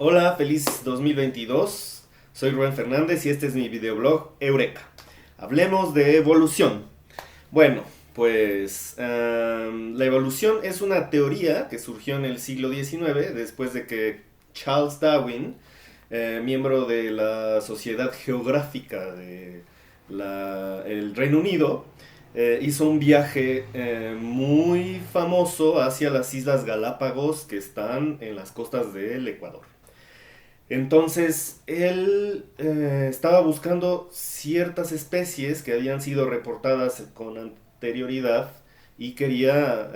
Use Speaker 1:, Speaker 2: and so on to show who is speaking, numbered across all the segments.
Speaker 1: Hola, feliz 2022. Soy Rubén Fernández y este es mi videoblog Eureka. Hablemos de evolución. Bueno, pues la evolución es una teoría que surgió en el siglo XIX después de que Charles Darwin, miembro de la Sociedad Geográfica de el Reino Unido, hizo un viaje muy famoso hacia las Islas Galápagos que están en las costas del Ecuador. Entonces, él estaba buscando ciertas especies que habían sido reportadas con anterioridad y quería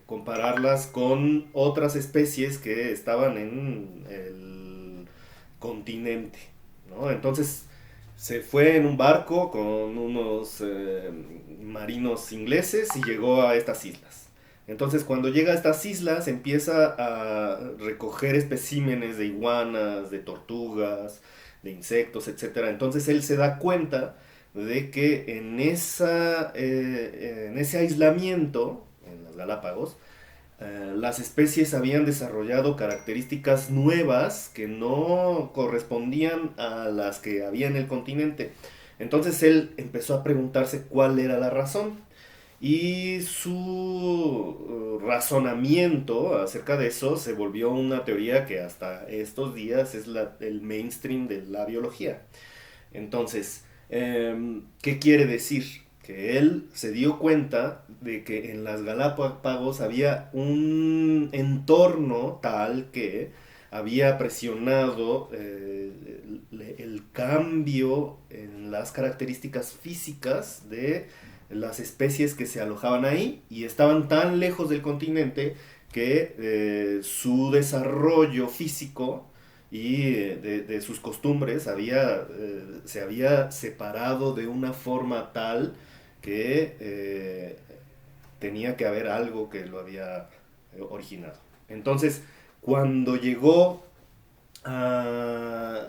Speaker 1: compararlas con otras especies que estaban en el continente, ¿no? Entonces, se fue en un barco con unos marinos ingleses y llegó a estas islas. Entonces, cuando llega a estas islas, empieza a recoger especímenes de iguanas, de tortugas, de insectos, etcétera. Entonces, él se da cuenta de que en ese aislamiento, en las Galápagos, las especies habían desarrollado características nuevas que no correspondían a las que había en el continente. Entonces, él empezó a preguntarse cuál era la razón. Y su razonamiento acerca de eso se volvió una teoría que hasta estos días es el mainstream de la biología. Entonces, ¿qué quiere decir? Que él se dio cuenta de que en las Galápagos había un entorno tal que había presionado el cambio en las características físicas de las especies que se alojaban ahí y estaban tan lejos del continente que su desarrollo físico y de sus costumbres se había separado de una forma tal que tenía que haber algo que lo había originado. Entonces, cuando llegó a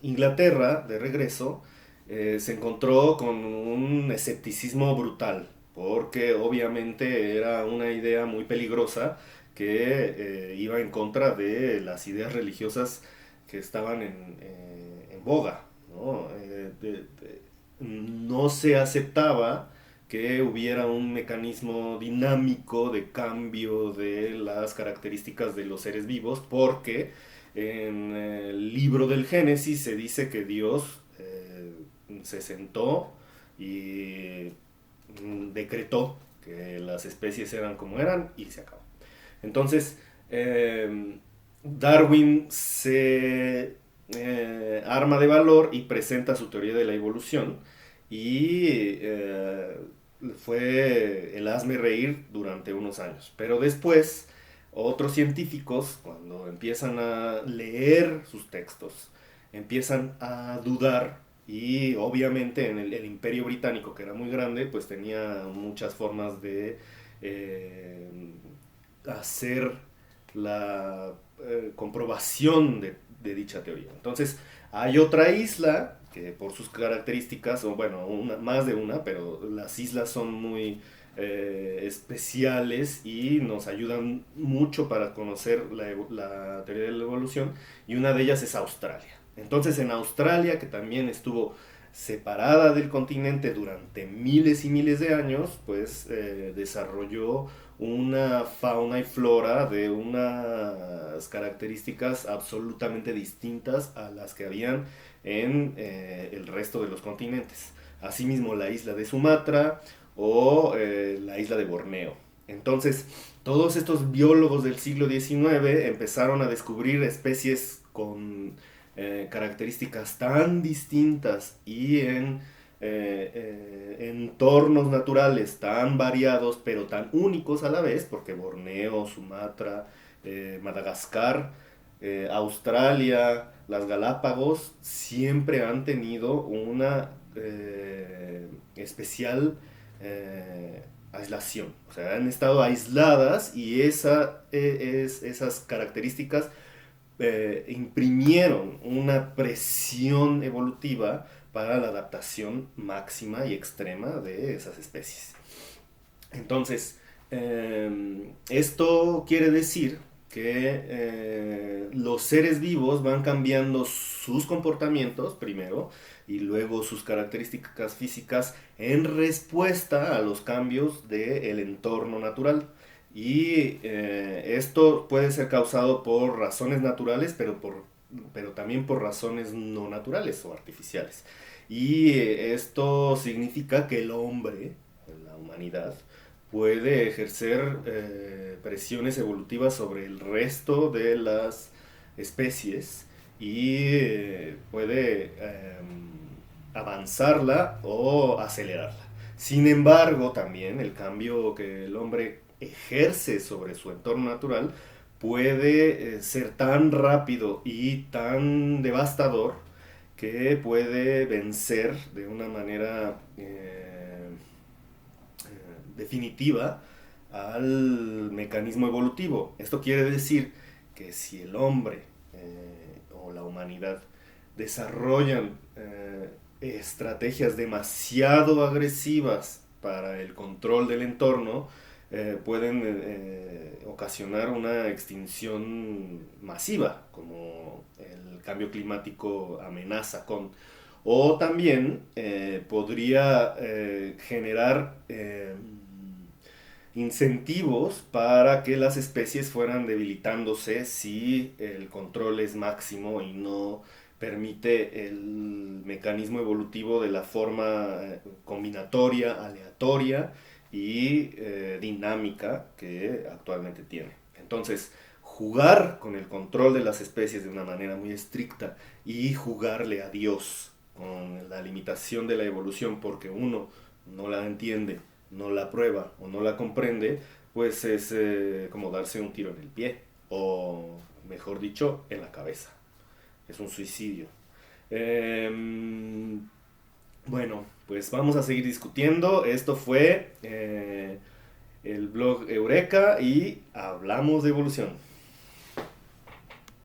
Speaker 1: Inglaterra de regreso, se encontró con un escepticismo brutal, porque obviamente era una idea muy peligrosa que iba en contra de las ideas religiosas que estaban en boga, ¿no? No se aceptaba que hubiera un mecanismo dinámico de cambio de las características de los seres vivos, porque en el libro del Génesis se dice que Dios se sentó y decretó que las especies eran como eran y se acabó. Entonces, Darwin se arma de valor y presenta su teoría de la evolución y fue el hazme reír durante unos años. Pero después, otros científicos, cuando empiezan a leer sus textos, empiezan a dudar y obviamente en el Imperio Británico, que era muy grande, pues tenía muchas formas de eh, hacer la comprobación de dicha teoría. Entonces, hay otra isla que por sus características, o bueno, más de una, pero las islas son muy especiales y nos ayudan mucho para conocer la teoría de la evolución, y una de ellas es Australia. Entonces, en Australia, que también estuvo separada del continente durante miles y miles de años, pues desarrolló una fauna y flora de unas características absolutamente distintas a las que habían en el resto de los continentes. Asimismo, la isla de Sumatra o la isla de Borneo. Entonces, todos estos biólogos del siglo XIX empezaron a descubrir especies con características tan distintas y en entornos naturales tan variados pero tan únicos a la vez, porque Borneo, Sumatra, Madagascar, Australia, las Galápagos siempre han tenido una especial aislación. O sea, han estado aisladas y esas características imprimieron una presión evolutiva para la adaptación máxima y extrema de esas especies. Entonces, esto quiere decir que los seres vivos van cambiando sus comportamientos primero y luego sus características físicas en respuesta a los cambios del entorno natural. Y esto puede ser causado por razones naturales, pero también por razones no naturales o artificiales. Y esto significa que el hombre, la humanidad, puede ejercer presiones evolutivas sobre el resto de las especies y puede avanzarla o acelerarla. Sin embargo, también el cambio que el hombre ejerce sobre su entorno natural puede ser tan rápido y tan devastador que puede vencer de una manera definitiva al mecanismo evolutivo. Esto quiere decir que si el hombre o la humanidad desarrollan estrategias demasiado agresivas para el control del entorno, pueden ocasionar una extinción masiva, como el cambio climático amenaza con. O también podría generar incentivos para que las especies fueran debilitándose si el control es máximo y no permite el mecanismo evolutivo de la forma combinatoria, aleatoria y dinámica que actualmente tiene. Entonces, jugar con el control de las especies de una manera muy estricta y jugarle a Dios con la limitación de la evolución porque uno no la entiende, no la prueba o no la comprende, pues es como darse un tiro en el pie o, mejor dicho, en la cabeza. Es un suicidio. Bueno, pues vamos a seguir discutiendo. Esto fue el blog Eureka y hablamos de evolución.